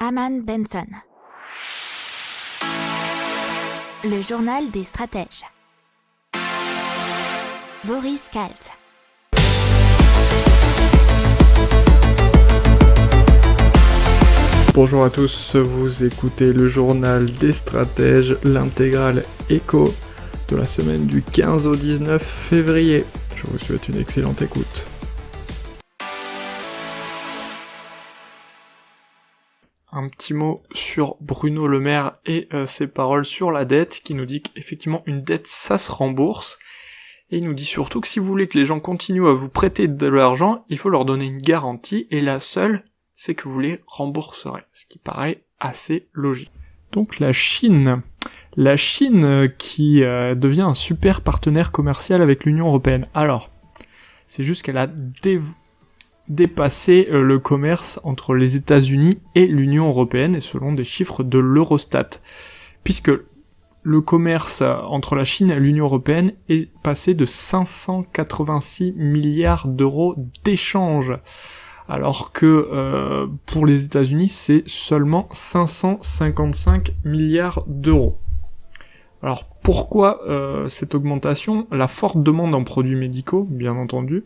Aman Benson. Le journal des stratèges. Boris Kalt. Bonjour à tous, vous écoutez le journal des stratèges, l'intégrale écho de la semaine du 15 au 19 février. Je vous souhaite une excellente écoute. Un petit mot sur Bruno Le Maire et ses paroles sur la dette, qui nous dit qu'effectivement une dette ça se rembourse, et il nous dit surtout que si vous voulez que les gens continuent à vous prêter de l'argent, il faut leur donner une garantie, et la seule, c'est que vous les rembourserez, ce qui paraît assez logique. Donc la Chine qui devient un super partenaire commercial avec l'Union Européenne. Alors, c'est juste qu'elle a dépassé le commerce entre les États-Unis et l'Union Européenne, et selon des chiffres de l'Eurostat, puisque le commerce entre la Chine et l'Union Européenne est passé de 586 milliards d'euros d'échanges, alors que pour les États-Unis, c'est seulement 555 milliards d'euros. Alors pourquoi cette augmentation? La forte demande en produits médicaux, bien entendu,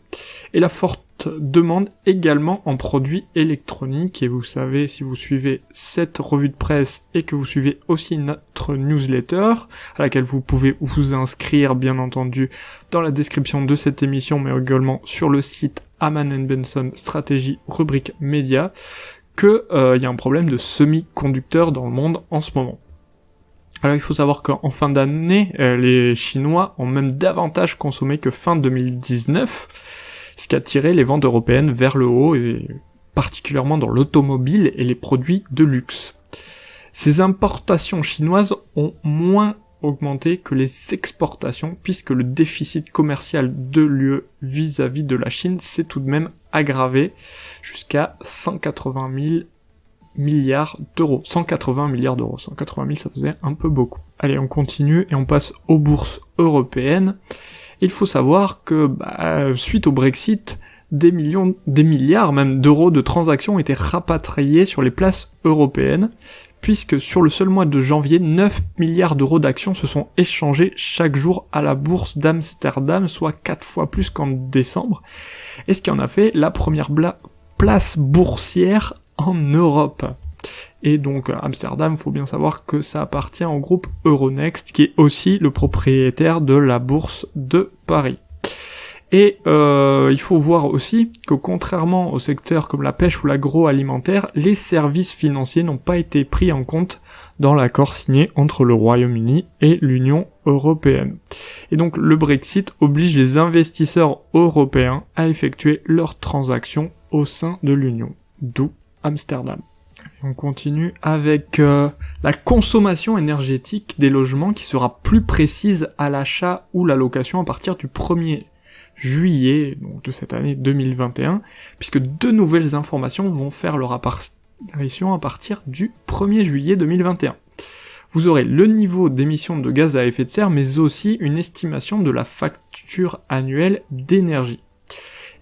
et la forte demande également en produits électroniques, et vous savez, si vous suivez cette revue de presse et que vous suivez aussi notre newsletter, à laquelle vous pouvez vous inscrire, bien entendu, dans la description de cette émission, mais également sur le site Aman Benson Stratégie, rubrique média, que y a un problème de semi-conducteurs dans le monde en ce moment. Alors il faut savoir qu'en fin d'année, les Chinois ont même davantage consommé que fin 2019, ce qui a tiré les ventes européennes vers le haut, et particulièrement dans l'automobile et les produits de luxe. Ces importations chinoises ont moins augmenté que les exportations, puisque le déficit commercial de l'UE vis-à-vis de la Chine s'est tout de même aggravé jusqu'à 180 milliards d'euros. 180 milliards d'euros. 180 000, ça faisait un peu beaucoup. Allez, on continue et on passe aux bourses européennes. Il faut savoir que, suite au Brexit, des milliards même d'euros de transactions ont été rapatriés sur les places européennes, puisque sur le seul mois de janvier, 9 milliards d'euros d'actions se sont échangés chaque jour à la bourse d'Amsterdam, soit 4 fois plus qu'en décembre, et ce qui en a fait la première place boursière en Europe. Et donc Amsterdam, faut bien savoir que ça appartient au groupe Euronext, qui est aussi le propriétaire de la bourse de Paris. Et il faut voir aussi que contrairement aux secteurs comme la pêche ou l'agroalimentaire, les services financiers n'ont pas été pris en compte dans l'accord signé entre le Royaume-Uni et l'Union européenne. Et donc le Brexit oblige les investisseurs européens à effectuer leurs transactions au sein de l'Union, d'où Amsterdam. On continue avec la consommation énergétique des logements qui sera plus précise à l'achat ou la location à partir du 1er juillet donc de cette année 2021, puisque deux nouvelles informations vont faire leur apparition à partir du 1er juillet 2021. Vous aurez le niveau d'émissions de gaz à effet de serre, mais aussi une estimation de la facture annuelle d'énergie.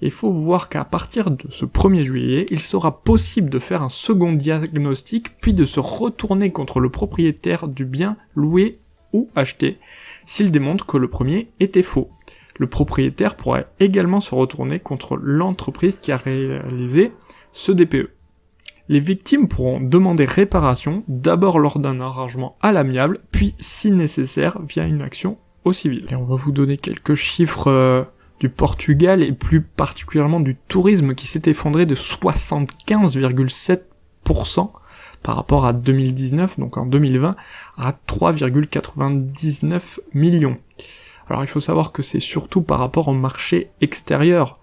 Il faut voir qu'à partir de ce 1er juillet, il sera possible de faire un second diagnostic, puis de se retourner contre le propriétaire du bien loué ou acheté, s'il démontre que le premier était faux. Le propriétaire pourra également se retourner contre l'entreprise qui a réalisé ce DPE. Les victimes pourront demander réparation, d'abord lors d'un arrangement à l'amiable, puis si nécessaire via une action au civil. Et on va vous donner quelques chiffres du Portugal, et plus particulièrement du tourisme, qui s'est effondré de 75,7% par rapport à 2019, donc en 2020, à 3,99 millions. Alors il faut savoir que c'est surtout par rapport au marché extérieur,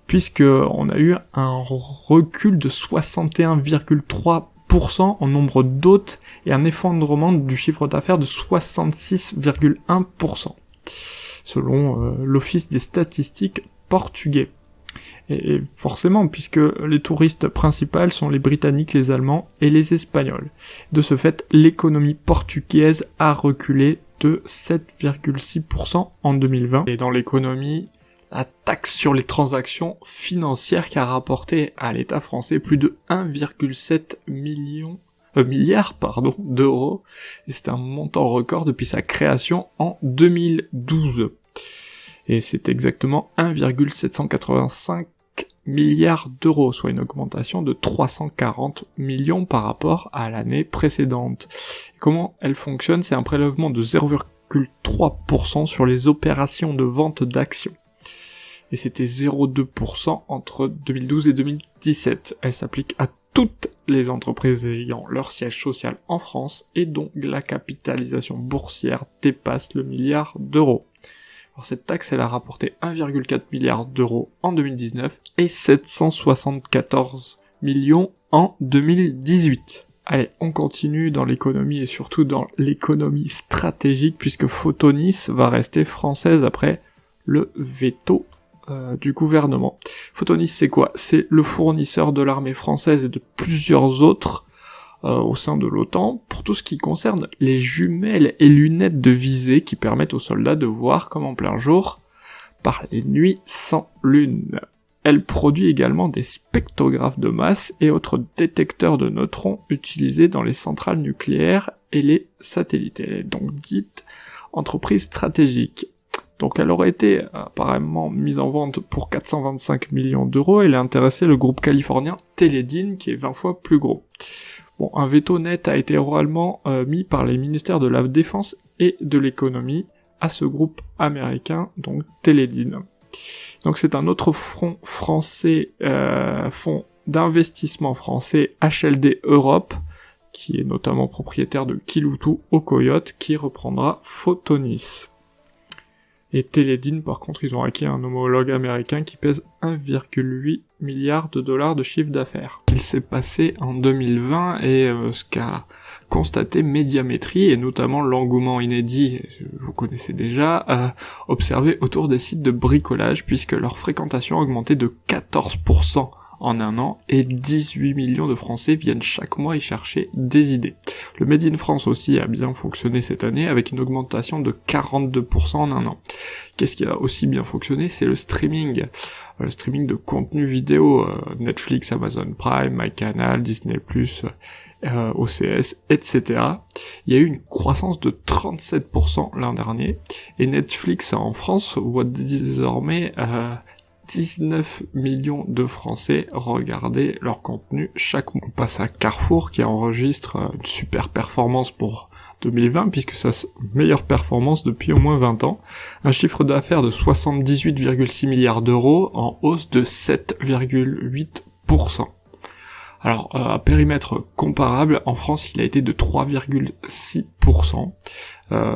puisque on a eu un recul de 61,3% en nombre d'hôtes et un effondrement du chiffre d'affaires de 66,1%. selon l'Office des statistiques portugais. Et forcément, puisque les touristes principaux sont les Britanniques, les Allemands et les Espagnols. De ce fait, l'économie portugaise a reculé de 7,6% en 2020. Et dans l'économie, la taxe sur les transactions financières qui a rapporté à l'État français plus de 1,7 million d'euros, et c'est un montant record depuis sa création en 2012. Et c'est exactement 1,785 milliards d'euros, soit une augmentation de 340 millions par rapport à l'année précédente. Et comment elle fonctionne? C'est un prélèvement de 0,3% sur les opérations de vente d'actions. Et c'était 0,2% entre 2012 et 2017. Elle s'applique à toutes les entreprises ayant leur siège social en France et dont la capitalisation boursière dépasse le milliard d'euros. Alors cette taxe, elle a rapporté 1,4 milliard d'euros en 2019 et 774 millions en 2018. Allez, on continue dans l'économie et surtout dans l'économie stratégique puisque Photonis va rester française après le veto du gouvernement. Photonis, c'est quoi? C'est le fournisseur de l'armée française et de plusieurs autres au sein de l'OTAN pour tout ce qui concerne les jumelles et lunettes de visée qui permettent aux soldats de voir comme en plein jour par les nuits sans lune. Elle produit également des spectrographes de masse et autres détecteurs de neutrons utilisés dans les centrales nucléaires et les satellites. Elle est donc dite entreprise stratégique. Donc elle aurait été apparemment mise en vente pour 425 millions d'euros et elle a intéressé le groupe californien Teledyne qui est 20 fois plus gros. Bon, un veto net a été oralement mis par les ministères de la Défense et de l'Économie à ce groupe américain, donc Teledyne. Donc c'est un autre fonds français, fonds d'investissement français HLD Europe, qui est notamment propriétaire de Kiloutou au Coyote, qui reprendra Photonis. Et Teledyne, par contre, ils ont acquis un homologue américain qui pèse 1,8 milliard de dollars de chiffre d'affaires. Il s'est passé en 2020 et ce qu'a constaté Médiamétrie, et notamment l'engouement inédit, vous connaissez déjà, observé autour des sites de bricolage, puisque leur fréquentation a augmenté de 14% en un an, et 18 millions de Français viennent chaque mois y chercher des idées. Le Made in France aussi a bien fonctionné cette année, avec une augmentation de 42% en un an. Qu'est-ce qui a aussi bien fonctionné? C'est le streaming. Le streaming de contenu vidéo, Netflix, Amazon Prime, MyCanal, Disney+, OCS, etc. Il y a eu une croissance de 37% l'an dernier, et Netflix en France voit désormais 19 millions de Français regarder leur contenu chaque mois. On passe à Carrefour qui enregistre une super performance pour 2020 puisque c'est sa meilleure performance depuis au moins 20 ans. Un chiffre d'affaires de 78,6 milliards d'euros en hausse de 7,8%. Alors, à périmètre comparable, en France, il a été de 3,6%,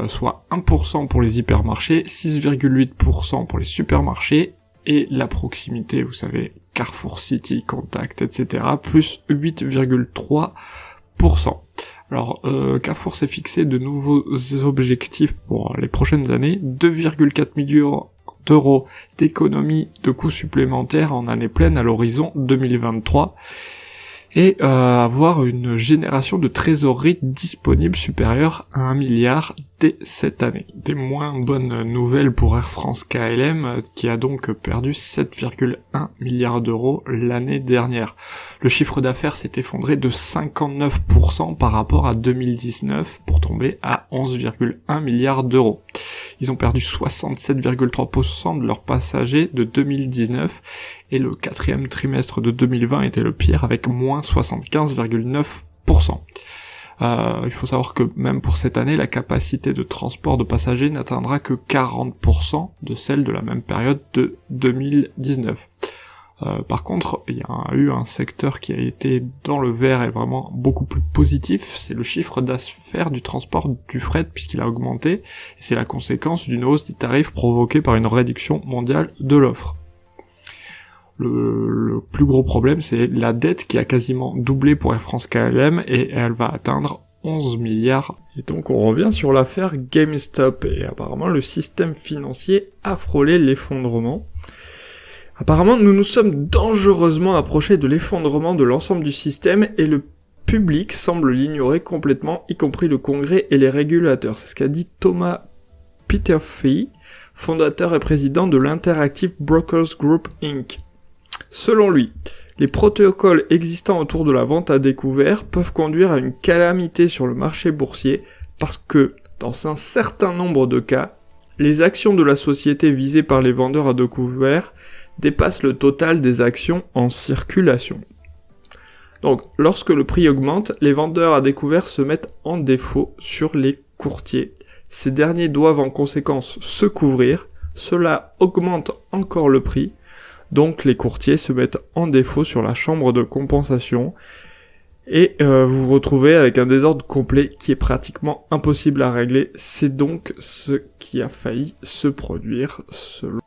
soit 1% pour les hypermarchés, 6,8% pour les supermarchés, et la proximité, vous savez, Carrefour City, Contact, etc., plus 8,3%. Alors, Carrefour s'est fixé de nouveaux objectifs pour les prochaines années, 2,4 millions d'euros d'économie de coûts supplémentaires en année pleine à l'horizon 2023, et avoir une génération de trésorerie disponible supérieure à 1 milliard dès cette année. Des moins bonnes nouvelles pour Air France KLM, qui a donc perdu 7,1 milliards d'euros l'année dernière. Le chiffre d'affaires s'est effondré de 59% par rapport à 2019 pour tomber à 11,1 milliards d'euros. Ils ont perdu 67,3% de leurs passagers de 2019 et le quatrième trimestre de 2020 était le pire avec moins 75,9%. Il faut savoir que même pour cette année, la capacité de transport de passagers n'atteindra que 40% de celle de la même période de 2019. Par contre, il y a eu un secteur qui a été dans le vert et vraiment beaucoup plus positif, c'est le chiffre d'affaires du transport du fret puisqu'il a augmenté, et c'est la conséquence d'une hausse des tarifs provoquée par une réduction mondiale de l'offre. Le plus gros problème, c'est la dette qui a quasiment doublé pour Air France KLM et elle va atteindre 11 milliards. Et donc on revient sur l'affaire GameStop et apparemment le système financier a frôlé l'effondrement. Apparemment, nous nous sommes dangereusement approchés de l'effondrement de l'ensemble du système et le public semble l'ignorer complètement, y compris le Congrès et les régulateurs. C'est ce qu'a dit Thomas Peterffy, fondateur et président de l'Interactive Brokers Group Inc. Selon lui, Les protocoles existants autour de la vente à découvert peuvent conduire à une calamité sur le marché boursier parce que, dans un certain nombre de cas, les actions de la société visée par les vendeurs à découvert dépassent le total des actions en circulation. Donc, lorsque le prix augmente, les vendeurs à découvert se mettent en défaut sur les courtiers. Ces derniers doivent en conséquence se couvrir, cela augmente encore le prix, donc les courtiers se mettent en défaut sur la chambre de compensation, et vous vous retrouvez avec un désordre complet qui est pratiquement impossible à régler. C'est donc ce qui a failli se produire selon